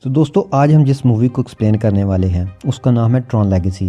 तो दोस्तों आज हम जिस मूवी को एक्सप्लेन करने वाले हैं उसका नाम है ट्रॉन लेगेसी।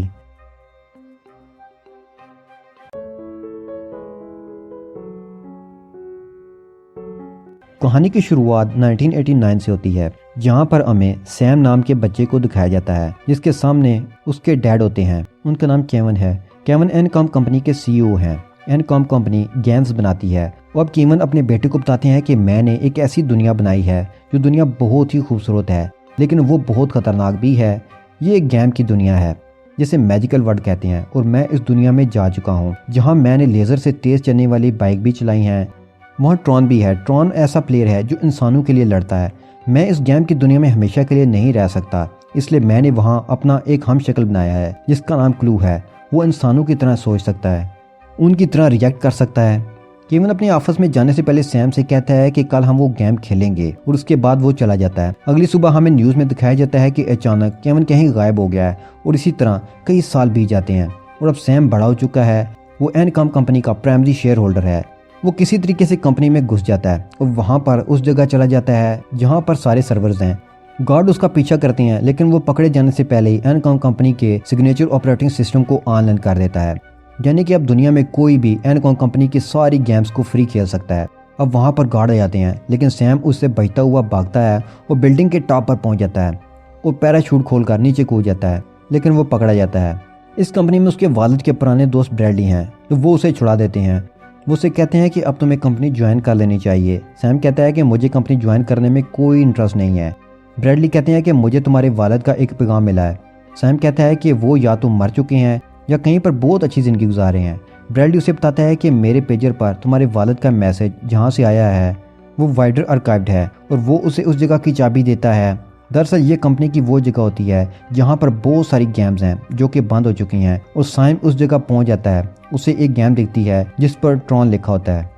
कहानी की शुरुआत 1989 से होती है, जहां पर हमें सैम नाम के बच्चे को दिखाया जाता है जिसके सामने उसके डैड होते हैं। उनका नाम केवन है। केवन एनकॉम कंपनी के सीईओ हैं। एनकॉम कंपनी गेम्स बनाती है। अब केवन अपने बेटे को बताते हैं कि मैंने एक ऐसी दुनिया बनाई है जो दुनिया बहुत ही खूबसूरत है, लेकिन वो बहुत ख़तरनाक भी है। ये एक गेम की दुनिया है जिसे मैजिकल वर्ल्ड कहते हैं, और मैं इस दुनिया में जा चुका हूँ जहाँ मैंने लेज़र से तेज़ चलने वाली बाइक भी चलाई हैं। वहाँ ट्रॉन भी है। ट्रॉन ऐसा प्लेयर है जो इंसानों के लिए लड़ता है। मैं इस गेम की दुनिया में हमेशा के लिए नहीं रह सकता, इसलिए मैंने वहाँ अपना एक हम शक्ल बनाया है जिसका नाम क्लू है। वो इंसानों की तरह सोच सकता है, उनकी तरह रिएक्ट कर सकता है। केवन अपने ऑफिस में जाने से पहले सैम से कहता है कि कल हम वो गेम खेलेंगे, और उसके बाद वो चला जाता है। अगली सुबह हमें न्यूज़ में दिखाया जाता है कि अचानक केवन कहीं गायब हो गया है, और इसी तरह कई साल बीत जाते हैं और अब सैम बड़ा हो चुका है। वो एनकॉम कंपनी का प्राइमरी शेयर होल्डर है। वो किसी तरीके से कंपनी में घुस जाता है और वहाँ पर उस जगह चला जाता है जहाँ पर सारे सर्वर्स हैं। गार्ड उसका पीछा करते हैं, लेकिन वो पकड़े जाने से पहले ही एनकॉम कंपनी के सिग्नेचर ऑपरेटिंग सिस्टम को ऑनलाइन कर देता है, यानी कि अब दुनिया में कोई भी एनकॉम कंपनी की सारी गेम्स को फ्री खेल सकता है। अब वहाँ पर गार्ड आ जाते हैं, लेकिन सैम उससे बचता हुआ भागता है और बिल्डिंग के टॉप पर पहुँच जाता है और पैराशूट खोलकर नीचे कूद जाता है, लेकिन वो पकड़ा जाता है। इस कंपनी में उसके वालिद के पुराने दोस्त ब्रैडली हैं, तो वो उसे छुड़ा देते हैं। वो उसे कहते हैं कि अब तुम्हें कंपनी ज्वाइन कर लेनी चाहिए। सैम कहता है कि मुझे कंपनी ज्वाइन करने में कोई इंटरेस्ट नहीं है। ब्रैडली कहते हैं कि मुझे तुम्हारे वालिद का एक पैगाम मिला है। सैम कहता है कि वो या तो मर चुके हैं या कहीं पर बहुत अच्छी ज़िंदगी गुजार रहे हैं। ब्रैडली उसे बताता है कि मेरे पेजर पर तुम्हारे वालिद का मैसेज जहाँ से आया है वो वाइडर आर्काइव्ड है, और वो उसे उस जगह की चाबी देता है। दरअसल ये कंपनी की वो जगह होती है जहाँ पर बहुत सारी गेम्स हैं जो कि बंद हो चुकी हैं, और सैम उस जगह पहुँच जाता है। उसे एक गेम दिखती है जिस पर ट्रॉन लिखा होता है।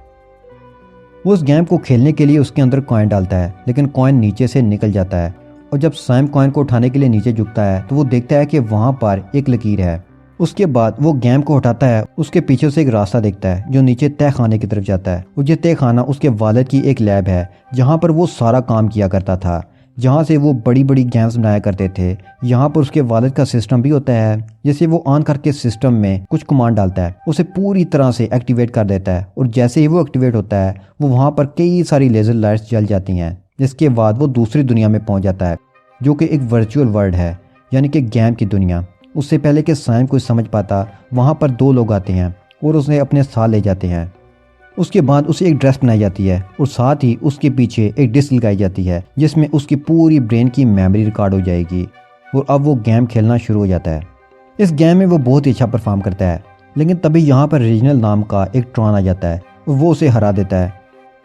वो उस गेम को खेलने के लिए उसके अंदर कॉइन डालता है, लेकिन कॉइन नीचे से निकल जाता है, और जब सैम कॉइन को उठाने के लिए नीचे झुकता है तो वो देखता है कि वहाँ पर एक लकीर है। उसके बाद वो गेम को हटाता है। उसके पीछे से एक रास्ता दिखता है जो नीचे तय खाने की तरफ जाता है, और ये तय खाना उसके वालिद की एक लैब है जहाँ पर वो सारा काम किया करता था, जहाँ से वो बड़ी बड़ी गेम्स बनाया करते थे। यहाँ पर उसके वालिद का सिस्टम भी होता है, जिसे वो ऑन करके सिस्टम में कुछ कमांड डालता है, उसे पूरी तरह से एक्टिवेट कर देता है, और जैसे ही वो एक्टिवेट होता है वो वहाँ पर कई सारी लेज़र लाइट्स जल जाती हैं। जिसके बाद वो दूसरी दुनिया में पहुँच जाता है जो कि एक वर्चुअल वर्ल्ड है, यानी कि गेम की दुनिया। उससे पहले कि सैम कुछ समझ पाता, वहाँ पर दो लोग आते हैं और उसे अपने साथ ले जाते हैं। उसके बाद उसे एक ड्रेस बनाई जाती है, और साथ ही उसके पीछे एक डिस्क लगाई जाती है जिसमें उसकी पूरी ब्रेन की मेमोरी रिकॉर्ड हो जाएगी, और अब वो गेम खेलना शुरू हो जाता है। इस गेम में वो बहुत ही अच्छा परफॉर्म करता है, लेकिन तभी यहाँ पर रीजनल नाम का एक ट्रॉन आ जाता है और वो उसे हरा देता है।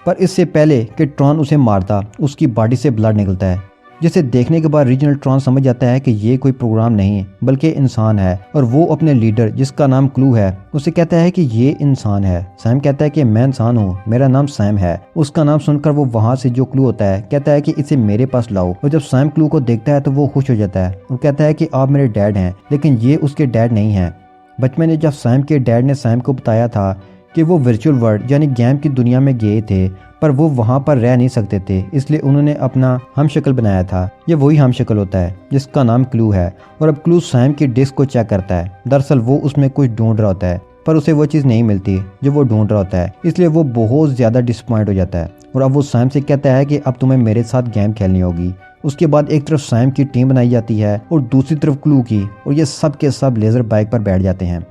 पर इससे पहले कि ट्रॉन उसे मारता, उसकी बॉडी से ब्लड निकलता है, जिसे देखने के बाद रीजनल ट्रॉन समझ जाता है कि ये कोई प्रोग्राम नहीं बल्कि इंसान है, और वो अपने लीडर जिसका नाम क्लू है उसे कहता है कि ये इंसान है। सैम कहता है कि मैं इंसान हूँ, मेरा नाम सैम है। उसका नाम सुनकर वो वहाँ से जो क्लू होता है कहता है कि इसे मेरे पास लाओ, और जब सैम क्लू को देखता है तो वो खुश हो जाता है और कहता है कि आप मेरे डैड हैं, लेकिन ये उसके डैड नहीं है। बचपन में जब सैम के डैड ने सैम को बताया था कि वो वर्चुअल वर्ल्ड यानी गेम की दुनिया में गए थे, पर वो वहाँ पर रह नहीं सकते थे, इसलिए उन्होंने अपना हम शक्ल बनाया था। ये वही हम शक्ल होता है जिसका नाम क्लू है, और अब क्लू सैम की डिस्क को चेक करता है। दरअसल वो उसमें कुछ ढूंढ रहा होता है, पर उसे वो चीज़ नहीं मिलती जो वो ढूंढ रहा होता है, इसलिए वो बहुत ज़्यादा डिसपॉइंट हो जाता है। और अब वो सैम से कहता है कि अब तुम्हें मेरे साथ गेम खेलनी होगी। उसके बाद एक तरफ सैम की टीम बनाई जाती है और दूसरी तरफ क्लू की, और ये सब के सब लेज़र बाइक पर बैठ जाते हैं।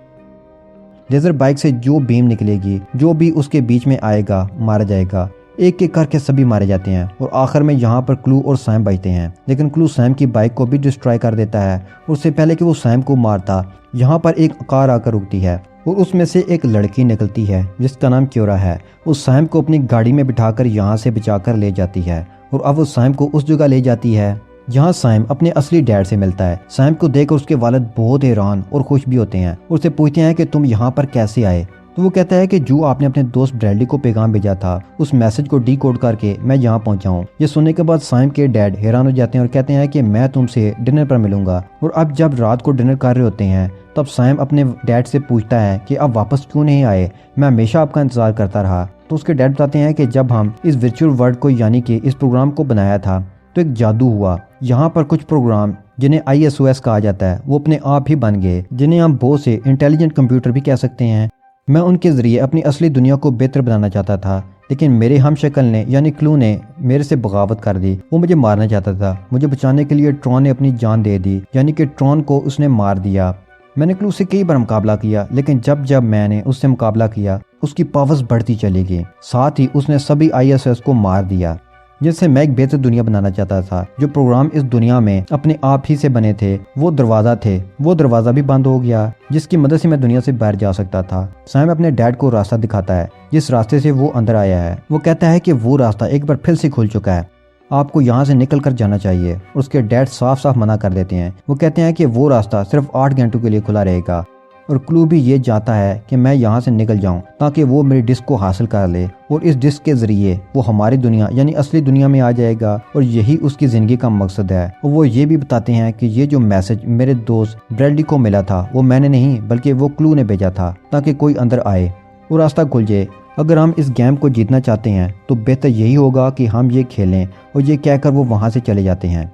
लेज़र बाइक से जो बीम निकलेगी, जो भी उसके बीच में आएगा मारा जाएगा। एक एक करके सभी मारे जाते हैं, और आखिर में यहाँ पर क्लू और सैम बचते हैं, लेकिन क्लू सैम की बाइक को भी डिस्ट्रॉय कर देता है। उससे पहले कि वो सैम को मारता, यहाँ पर एक कार आकर रुकती है, और उसमें से एक लड़की निकलती है जिसका नाम क्योरा है। वो सैम को अपनी गाड़ी में बिठाकर यहाँ से बचाकर ले जाती है, और अब वो सैम को उस जगह ले जाती है जहाँ सैम अपने असली डैड से मिलता है। सैम को देखकर उसके वालिद बहुत हैरान और खुश भी होते हैं, उससे पूछते हैं कि तुम यहाँ पर कैसे आए। तो वो कहता है कि जो आपने अपने दोस्त ब्रैडली को पैगाम भेजा था, उस मैसेज को डीकोड करके मैं यहाँ पहुँचा हूँ। ये सुनने के बाद सैम के डैड हैरान हो जाते हैं और कहते हैं कि मैं तुमसे डिनर पर मिलूंगा। और अब जब रात को डिनर कर रहे होते हैं तब सैम अपने डैड से पूछता है कि आप वापस क्यों नहीं आए, मैं हमेशा आपका इंतजार करता रहा। तो उसके डैड बताते हैं कि जब हम इस वर्चुअल वर्ल्ड को यानी कि इस प्रोग्राम को बनाया था तो एक जादू हुआ। यहाँ पर कुछ प्रोग्राम जिन्हें ISOS कहा जाता है वो अपने आप ही बन गए, जिन्हें हम बहुत से इंटेलिजेंट कंप्यूटर भी कह सकते हैं। मैं उनके ज़रिए अपनी असली दुनिया को बेहतर बनाना चाहता था, लेकिन मेरे हमशक्ल ने यानी क्लू ने मेरे से बगावत कर दी। वो मुझे मारना चाहता था। मुझे बचाने के लिए ट्रॉन ने अपनी जान दे दी, यानी कि ट्रॉन को उसने मार दिया। मैंने क्लू से कई बार मुकाबला किया, लेकिन जब जब मैंने उससे मुकाबला किया उसकी पावर्स बढ़ती चली गई। साथ ही उसने सभी ISOS को मार दिया, जिससे मैं एक बेहतर दुनिया बनाना चाहता था। जो प्रोग्राम इस दुनिया में अपने आप ही से बने थे वो दरवाज़ा भी बंद हो गया, जिसकी मदद से मैं दुनिया से बाहर जा सकता था। सैम अपने डैड को रास्ता दिखाता है जिस रास्ते से वो अंदर आया है। वो कहता है कि वो रास्ता एक बार फिर से खुल चुका है, आपको यहाँ से निकल कर जाना चाहिए। उसके डैड साफ साफ मना कर देते हैं। वो कहते हैं कि वो रास्ता सिर्फ 8 घंटों के लिए खुला रहेगा, और क्लू भी ये चाहता है कि मैं यहाँ से निकल जाऊँ ताकि वो मेरी डिस्क को हासिल कर ले, और इस डिस्क के ज़रिए वो हमारी दुनिया यानी असली दुनिया में आ जाएगा, और यही उसकी ज़िंदगी का मकसद है। और वो ये भी बताते हैं कि ये जो मैसेज मेरे दोस्त ब्रैडली को मिला था वो मैंने नहीं बल्कि वो क्लू ने भेजा था ताकि कोई अंदर आए और रास्ता खुल जाए। अगर हम इस गेम को जीतना चाहते हैं तो बेहतर यही होगा कि हम ये खेलें, और ये कहकर वो वहाँ से चले जाते हैं।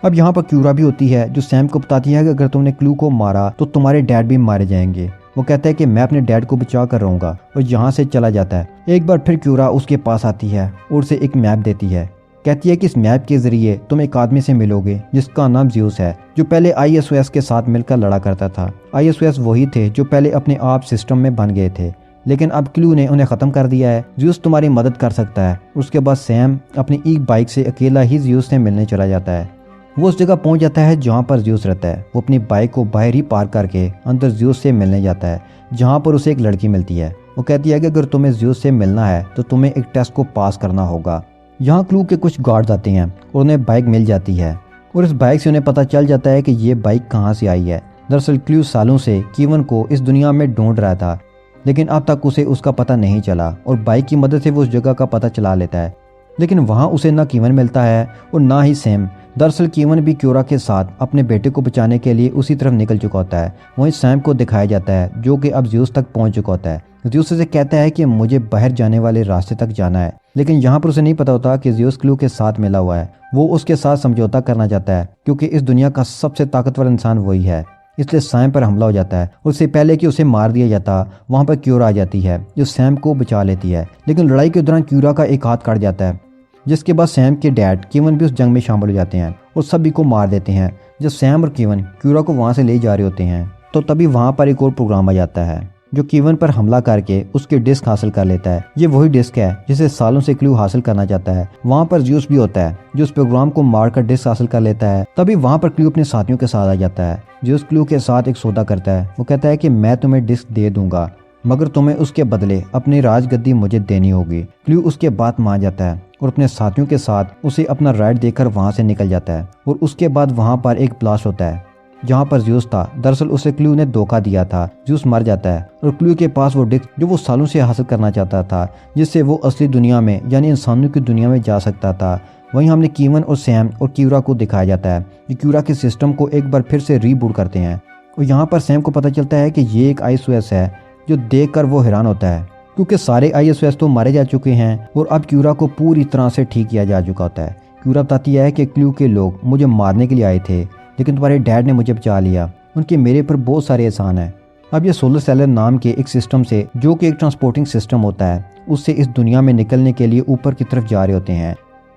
अब यहाँ पर क्यूरा भी होती है जो सैम को बताती है कि अगर तुमने क्लू को मारा तो तुम्हारे डैड भी मारे जाएंगे। वो कहता है कि मैं अपने डैड को बचा कर रहूंगा, और यहाँ से चला जाता है। एक बार फिर क्यूरा उसके पास आती है और उसे एक मैप देती है। कहती है कि इस मैप के जरिए तुम एक आदमी से मिलोगे जिसका नाम ज़्यूस है, जो पहले ISOS के साथ मिलकर लड़ा करता था। ISOS वही थे जो पहले अपने आप सिस्टम में बन गए थे, लेकिन अब क्लू ने उन्हें ख़त्म कर दिया है। ज़्यूस तुम्हारी मदद कर सकता है। उसके बाद सैम अपनी एक बाइक से अकेला ही ज़्यूस से मिलने चला जाता है। वो उस जगह पहुंच जाता है जहां पर ज़्यूस रहता है। वो अपनी बाइक को बाहर ही पार्क करके अंदर ज़्यूस से मिलने जाता है, जहां पर उसे एक लड़की मिलती है। वो कहती है कि अगर तुम्हें ज़्यूस से मिलना है तो तुम्हें एक टेस्ट को पास करना होगा। यहाँ क्लू के कुछ गार्ड्स आते हैं और उन्हें बाइक मिल जाती है, और इस बाइक से उन्हें पता चल जाता है कि ये बाइक कहाँ से आई है। दरअसल क्लू सालों से कीवन को इस दुनिया में ढूंढ रहा था, लेकिन अब तक उसे उसका पता नहीं चला, और बाइक की मदद से वो उस जगह का पता चला लेता है। लेकिन वहाँ उसे ना कीवन मिलता है और ना ही सैम। दरअसल कीवन भी क्यूरा के साथ अपने बेटे को बचाने के लिए उसी तरफ निकल चुका होता है। वहीं सैम को दिखाया जाता है जो कि अब ज़्यूस तक पहुंच चुका होता है। ज़्यूस से कहता है कि मुझे बाहर जाने वाले रास्ते तक जाना है, लेकिन यहाँ पर उसे नहीं पता होता कि ज़्यूस क्लू के साथ मिला हुआ है। वो उसके साथ समझौता करना चाहता है क्योंकि इस दुनिया का सबसे ताकतवर इंसान वही है। इसलिए सैम पर हमला हो जाता है। उससे पहले कि उसे मार दिया जाता वहाँ पर क्यूरा आ जाती है जो सैम को बचा लेती है, लेकिन लड़ाई के दौरान क्यूरा का एक हाथ कट जाता है, जिसके बाद सैम के डैड कीवन भी उस जंग में शामिल हो जाते हैं और सभी को मार देते हैं। जब सैम और कीवन क्यूरा को वहाँ से ले जा रहे होते हैं तो तभी वहाँ पर एक और प्रोग्राम आ जाता है जो कीवन पर हमला करके उसकी डिस्क हासिल कर लेता है। ये वही डिस्क है जिसे सालों से क्लू हासिल करना चाहता है। वहाँ पर ज़्यूस भी होता है जो उस प्रोग्राम को मारकर डिस्क हासिल कर लेता है। तभी वहाँ पर क्लू अपने साथियों के साथ आ जाता है। ज़्यूस क्लू के साथ एक सौदा करता है। वो कहता है कि मैं तुम्हें डिस्क दे दूंगा, मगर तुम्हें उसके बदले अपनी राजगद्दी मुझे देनी होगी। क्लू उसके बात मान जाता है और अपने साथियों के साथ उसे अपना राइड देकर वहाँ से निकल जाता है। और उसके बाद वहाँ पर एक ब्लास्ट होता है जहाँ पर ज़्यूस था। दरअसल उसे क्लू ने धोखा दिया था। ज़्यूस मर जाता है और क्लू के पास वो डिस्क जो वो सालों से हासिल करना चाहता था, जिससे वो असली दुनिया में यानी इंसानों की दुनिया में जा सकता था। वहीं हमने कीवन और सैम और क्यूरा को दिखाया जाता है कि क्यूरा के सिस्टम को एक बार फिर से रीबूट करते हैं। और यहाँ पर सैम को पता चलता है कि ये एक ISOS है, जो देखकर वो हैरान होता है क्योंकि सारे ISOS तो मारे जा चुके हैं और अब क्यूरा को पूरी तरह से ठीक किया जा चुका होता है। क्यूरा बताती है कि क्लू के लोग मुझे मारने के लिए आए थे, लेकिन तुम्हारे डैड ने मुझे बचा लिया। उनके मेरे पर बहुत सारे एहसान हैं। अब ये सोलर सेलर नाम के एक सिस्टम से, जो कि एक ट्रांसपोर्टिंग सिस्टम होता है, उससे इस दुनिया में निकलने के लिए ऊपर की तरफ जा रहे होते हैं।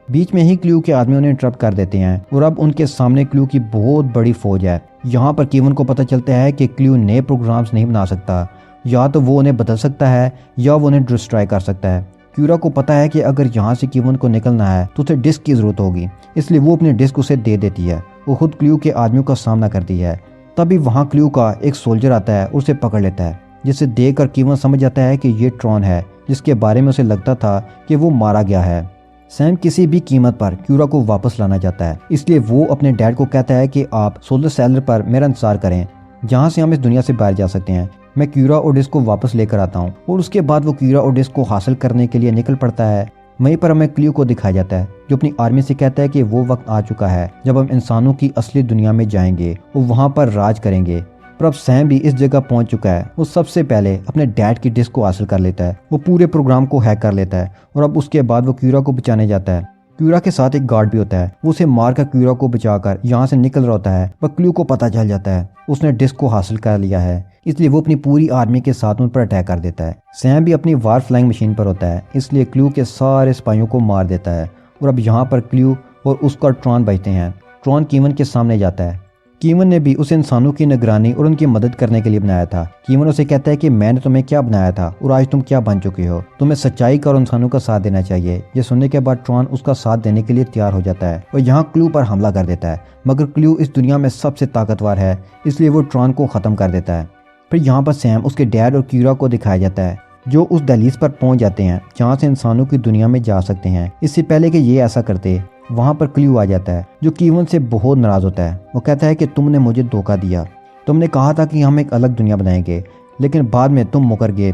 बीच में ही क्लू के आदमी उन्हें इंटरप्ट कर देते हैं और अब उनके सामने क्लू की बहुत बड़ी फौज है। यहाँ पर कीवन को पता चलता है कि क्लू नए प्रोग्राम्स नहीं बना सकता, या तो वो उन्हें बदल सकता है या वो उन्हें डिस्ट्रॉय कर सकता है। क्यूरा को पता है कि अगर यहाँ से कीवन को निकलना है तो उसे डिस्क की जरूरत होगी, इसलिए वो अपनी डिस्क उसे दे देती है। वो खुद क्लू के आदमियों का सामना करती है। तभी वहाँ क्लू का एक सोल्जर आता है, उसे पकड़ लेता है, जिसे देखकर कीवन समझ जाता है कि ये ट्रॉन है, जिसके बारे में उसे लगता था कि वो मारा गया है। सैम किसी भी कीमत पर क्यूरा को वापस लाना चाहता है, इसलिए वो अपने डैड को कहता है कि आप सोलर सेलर पर मेरा इंतजार करें, जहाँ से हम इस दुनिया से बाहर जा सकते हैं। मैं क्यूरा और डिस्क को वापस लेकर आता हूँ। और उसके बाद वो क्यूरा और डिस्क को हासिल करने के लिए निकल पड़ता है। वहीं पर हमें क्लू को दिखाया जाता है जो अपनी आर्मी से कहता है कि वो वक्त आ चुका है जब हम इंसानों की असली दुनिया में जाएंगे और वहाँ पर राज करेंगे। पर अब सैम भी इस जगह पहुंच चुका है। वो सबसे पहले अपने डैड की डिस्क को हासिल कर लेता है। वो पूरे प्रोग्राम को हैक कर लेता है और अब उसके बाद वो क्यूरा को बचाने जाता है। क्यूरा के साथ एक गार्ड भी होता है। वो उसे मारकर क्यूरा को बचाकर यहाँ से निकल रहा होता है, पर क्लू को पता चल जाता है उसने डिस्क को हासिल कर लिया है, इसलिए वो अपनी पूरी आर्मी के साथ उन पर अटैक कर देता है। सैम भी अपनी वार फ्लाइंग मशीन पर होता है, इसलिए क्लू के सारे सिपाहियों को मार देता है। और अब यहाँ पर क्लू और उसका ट्रॉन बचते हैं। ट्रॉन कीवन के सामने जाता है। कीवन ने भी उसे इंसानों की निगरानी और उनकी मदद करने के लिए बनाया था। कीवन उसे कहता है कि मैंने तुम्हें क्या बनाया था और आज तुम क्या बन चुके हो, तुम्हें सच्चाई का और इंसानों का साथ देना चाहिए। ये सुनने के बाद ट्रॉन उसका साथ देने के लिए तैयार हो जाता है और यहाँ क्लू पर हमला कर देता है, मगर क्लू इस दुनिया में सबसे ताकतवर है, इसलिए वो ट्रॉन को खत्म कर देता है। फिर यहाँ पर सैम, उसके डैड और क्यूरा को दिखाया जाता है, जो उस दहलीज पर पहुंच जाते हैं जहाँ से इंसानों की दुनिया में जा सकते हैं। इससे पहले कि ये ऐसा करते, वहाँ पर क्लू आ जाता है, जो कीवन से बहुत नाराज होता है। वो कहता है कि तुमने मुझे धोखा दिया, तुमने कहा था कि हम एक अलग दुनिया बनाएंगे, लेकिन बाद में तुम मुकर गए।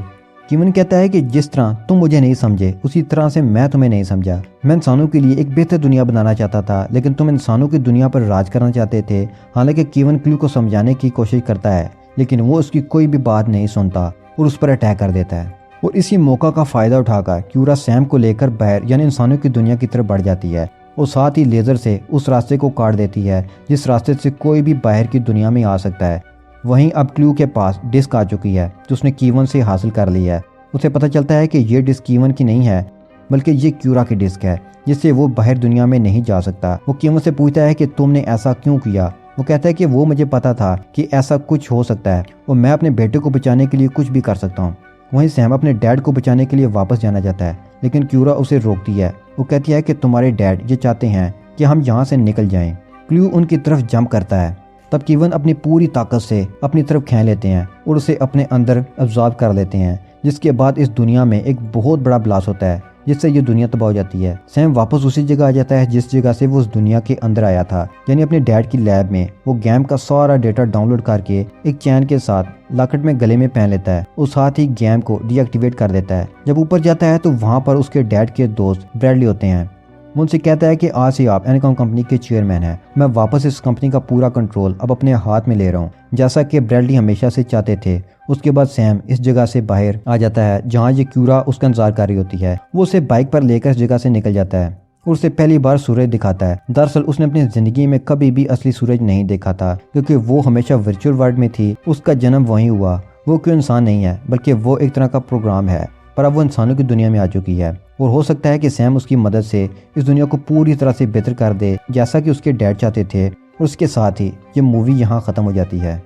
कीवन कहता है कि जिस तरह तुम मुझे नहीं समझे, उसी तरह से मैं तुम्हें नहीं समझा। मैं इंसानों के लिए एक बेहतर दुनिया बनाना चाहता था, लेकिन तुम इंसानों की दुनिया पर राज करना चाहते थे। हालांकि कीवन क्लू को समझाने की कोशिश करता है, लेकिन वो उसकी कोई भी बात नहीं सुनता और उस पर अटैक कर देता है। और इसी मौका का फायदा उठाकर क्यूरा सैम को लेकर बाहर यानी इंसानों की दुनिया की तरफ बढ़ जाती है और साथ ही लेजर से उस रास्ते को काट देती है जिस रास्ते से कोई भी बाहर की दुनिया में आ सकता है। वहीं अब क्लू के पास डिस्क आ चुकी है जो उसने कीवन से हासिल कर ली है। उसे पता चलता है कि ये डिस्क कीवन की नहीं है, बल्कि ये क्यूरा की डिस्क है, जिससे वो बाहर दुनिया में नहीं जा सकता। वो कीवन से पूछता है कि तुमने ऐसा क्यों किया। वो कहता है कि वो मुझे पता था कि ऐसा कुछ हो सकता है और मैं अपने बेटे को बचाने के लिए कुछ भी कर सकता हूँ। वहीं सैम अपने डैड को बचाने के लिए वापस जाना चाहता है, लेकिन क्यूरा उसे रोकती है। वो कहती है कि तुम्हारे डैड ये चाहते हैं कि हम यहाँ से निकल जाएं। क्लू उनकी तरफ जंप करता है, तब कीवन अपनी पूरी ताकत से अपनी तरफ खींच लेते हैं और उसे अपने अंदर अब्जॉर्ब कर लेते हैं, जिसके बाद इस दुनिया में एक बहुत बड़ा ब्लास्ट होता है, जिससे ये दुनिया तबाह हो जाती है। सैम वापस उसी जगह आ जाता है जिस जगह से वो उस दुनिया के अंदर आया था, यानी अपने डैड की लैब में। वो गेम का सारा डेटा डाउनलोड करके एक चैन के साथ लॉकेट में गले में पहन लेता है और साथ ही गेम को डीएक्टिवेट कर देता है। जब ऊपर जाता है तो वहाँ पर उसके डैड के दोस्त ब्रैडली होते हैं। वो उनसे कहता है कि आज से आप एनकॉम कंपनी के चेयरमैन हैं। मैं वापस इस कंपनी का पूरा कंट्रोल अब अपने हाथ में ले रहा हूँ, जैसा कि ब्रैडली हमेशा से चाहते थे। उसके बाद सैम इस जगह से बाहर आ जाता है जहाँ ये क्यूरा उसका इंतजार कर रही होती है। वो उसे बाइक पर लेकर इस जगह से निकल जाता है और उसे पहली बार सूरज दिखाता है। दरअसल उसने अपनी जिंदगी में कभी भी असली सूरज नहीं देखा था, क्योंकि वो हमेशा वर्चुअल वर्ल्ड में थी। उसका जन्म वहीं हुआ। वो क्यों इंसान नहीं है, बल्कि वो एक तरह का प्रोग्राम है, पर अब वो इंसानों की दुनिया में आ चुकी है और हो सकता है कि सैम उसकी मदद से इस दुनिया को पूरी तरह से बेहतर कर दे, जैसा कि उसके डैड चाहते थे। और उसके साथ ही ये मूवी यहाँ ख़त्म हो जाती है।